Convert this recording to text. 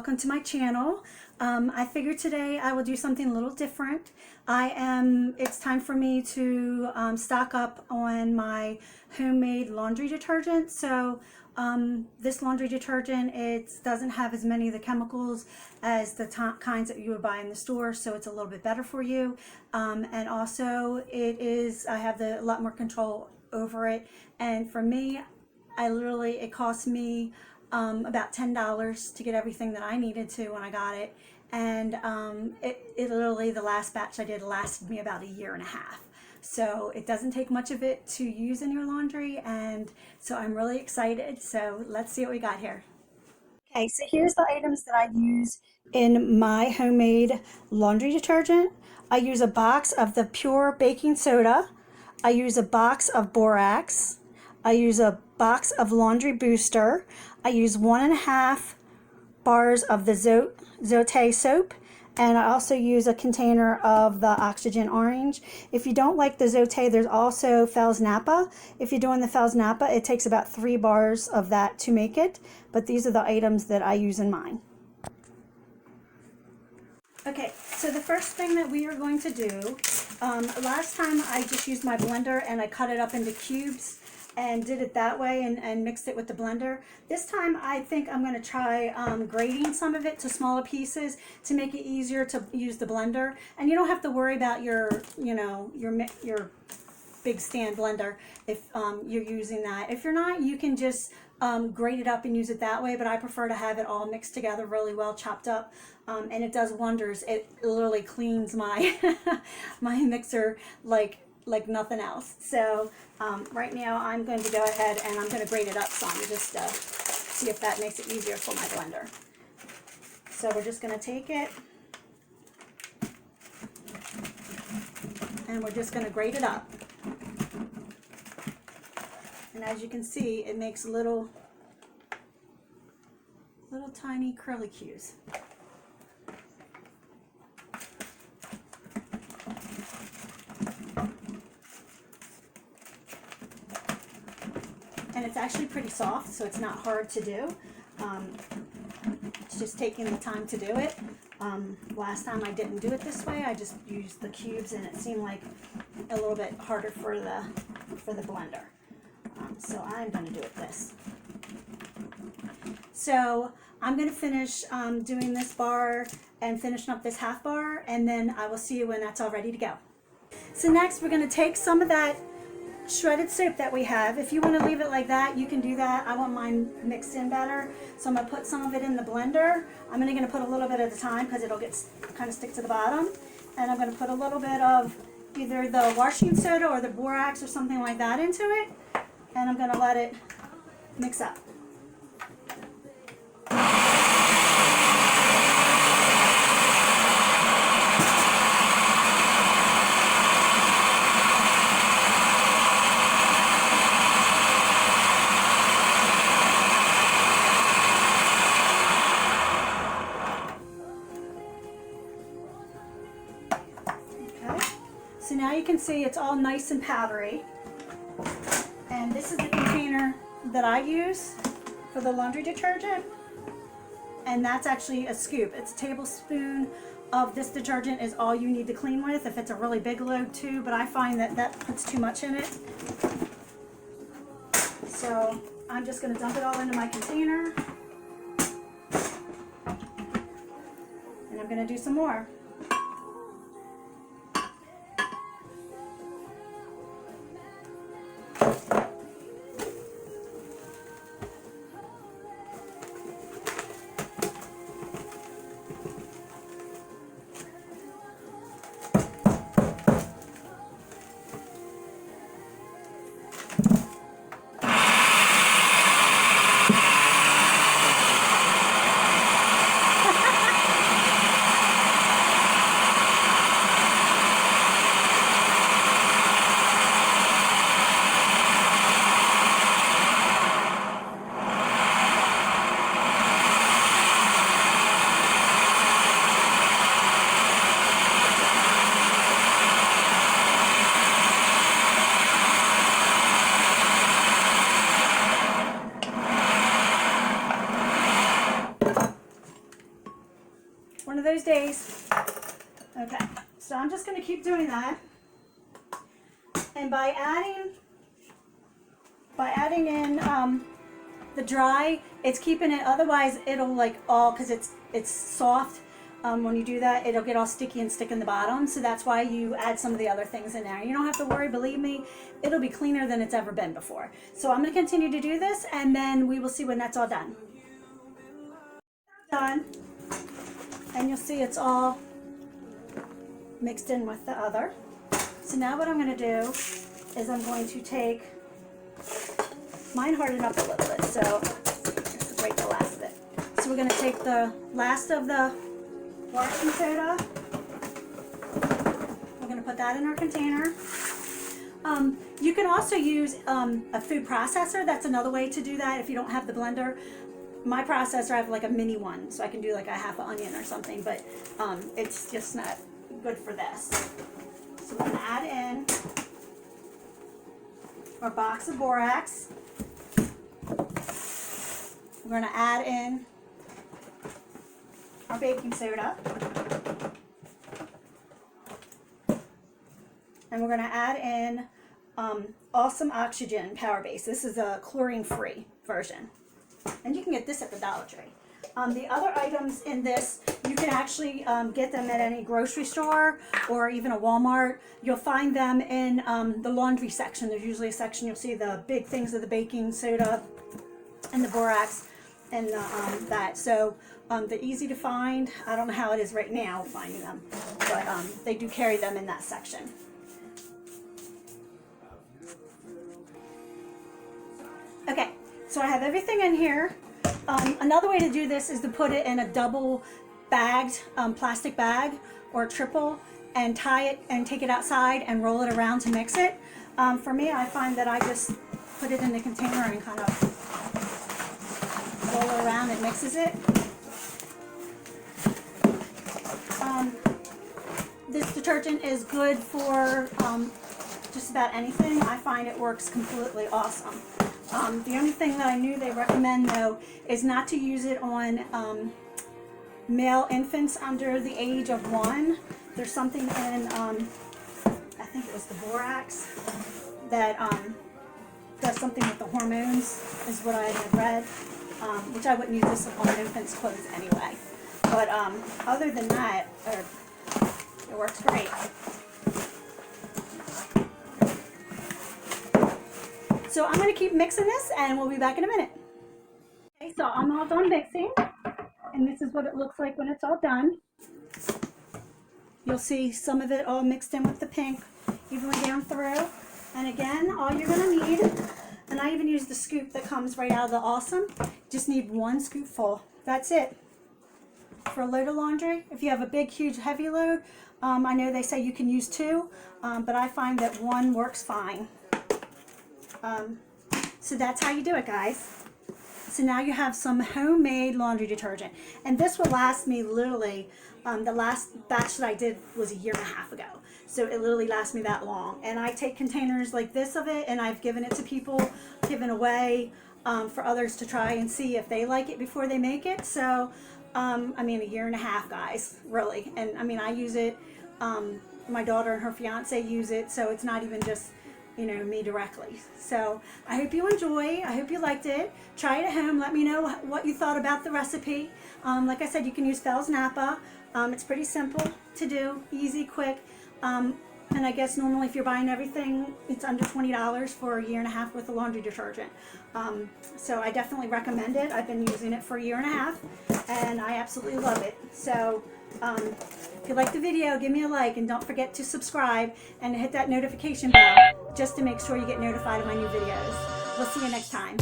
welcome to my channel. I figured today I will do something a little different. It's time for me to stock up on my homemade laundry detergent. So this laundry detergent, it doesn't have as many of the chemicals as the kinds that you would buy in the store, so it's a little bit better for you. And also I have a lot more control over it. And for me, it cost me about $10 to get everything that I needed to when I got it. And it literally, the last batch I did lasted me about a year and a half. So it doesn't take much of it to use in your laundry, and so I'm really excited. So let's see what we got here. Okay, so here's the items that I use in my homemade laundry detergent. I use a box of the pure baking soda. I use a box of borax. I use a box of laundry booster. I use 1.5 bars of the Zote soap. And I also use a container of the Oxygen Orange. If you don't like the Zote, there's also Fels Napa. If you're doing the Fels Napa, it takes about 3 bars of that to make it. But these are the items that I use in mine. Okay, so the first thing that we are going to do, last time I just used my blender and I cut it up into cubes and did it that way and mixed it with the blender. This time I think I'm going to try grating some of it to smaller pieces to make it easier to use the blender. And you don't have to worry about your big stand blender if you're using that. If you're not, you can just grate it up and use it that way, but I prefer to have it all mixed together really well, chopped up, and it does wonders. It literally cleans my my mixer like nothing else. So right now I'm going to go ahead and I'm going to grate it up some just to see if that makes it easier for my blender. So we're just going to take it and we're just going to grate it up. And as you can see, it makes little tiny curlicues. And it's actually pretty soft, so it's not hard to do. It's just taking the time to do it. Last time I didn't do it this way. I just used the cubes, and it seemed like a little bit harder for the blender. So I'm going to do it this. So I'm going to finish doing this bar and finishing up this half bar, and then I will see you when that's all ready to go. So next we're going to take some of that shredded soap that we have. If you want to leave it like that, you can do that. I want mine mixed in better, so I'm going to put some of it in the blender. I'm only going to put a little bit at a time because it'll kind of stick to the bottom. And I'm going to put a little bit of either the washing soda or the borax or something like that into it, and I'm going to let it mix up. So now you can see it's all nice and powdery. And this is the container that I use for the laundry detergent. And that's actually a scoop. It's a tablespoon of this detergent is all you need to clean with if it's a really big load too, but I find that puts too much in it. So I'm just going to dump it all into my container. And I'm going to do some more. one of those days. Okay, so I'm just going to keep doing that. And by adding in the dry, it's keeping it, otherwise it'll like all, because it's soft, when you do that it'll get all sticky and stick in the bottom. So that's why you add some of the other things in there. You don't have to worry, believe me, it'll be cleaner than it's ever been before. So I'm going to continue to do this, and then we will see when that's all done. Done, and you'll see it's all mixed in with the other. So now what I'm going to do is I'm going to take, mine hardened up a little bit, so just to break the last of it. So we're going to take the last of the washing soda. We're going to put that in our container. You can also use a food processor. That's another way to do that if you don't have the blender. My processor, I have like a mini one, so I can do like a half an onion or something, but it's just not good for this. So we're going to add in our box of borax. We're going to add in our baking soda. And we're going to add in Awesome Oxygen Power Base. This is a chlorine-free version. And you can get this at the Dollar Tree. The other items in this, you can actually get them at any grocery store or even a Walmart. You'll find them in the laundry section. There's usually a section, you'll see the big things of the baking soda and the borax and that. So they're easy to find. I don't know how it is right now finding them, but they do carry them in that section. Okay, so I have everything in here. Another way to do this is to put it in a double bagged plastic bag or triple and tie it and take it outside and roll it around to mix it. For me, I find that I just put it in the container and kind of roll it around. It mixes it. This detergent is good for just about anything. I find it works completely awesome. The only thing that I knew they recommend though is not to use it on male infants under the age of 1. There's something in, I think it was the borax, that does something with the hormones, is what I had read, which I wouldn't use this on infants' clothes anyway. But other than that, it works great. So I'm going to keep mixing this and we'll be back in a minute. Okay, so I'm all done mixing, and this is what it looks like when it's all done. You'll see some of it all mixed in with the pink evenly down through. And again, all you're going to need, and I even use the scoop that comes right out of the Awesome, just need 1 scoopful. That's it. For a load of laundry, if you have a big, huge, heavy load, I know they say you can use 2, but I find that 1 works fine. So that's how you do it, guys. So now you have some homemade laundry detergent, and this will last me literally, the last batch that I did was a 1.5 years ago, so it literally lasts me that long. And I take containers like this of it and I've given it to people, given away for others to try and see if they like it before they make it. So I mean, a 1.5 years, guys, really. And I mean, I use it, my daughter and her fiance use it, so it's not even just, you know, me directly. So I hope you enjoy. I hope you liked it. Try it at home. Let me know what you thought about the recipe. Like I said, you can use Fells Napa. It's pretty simple to do, easy, quick. And I guess normally if you're buying everything, it's under $20 for a 1.5 years worth of laundry detergent. So I definitely recommend it. I've been using it for a 1.5 years and I absolutely love it. So if you like the video, give me a like, and don't forget to subscribe and hit that notification bell just to make sure you get notified of my new videos. We'll see you next time.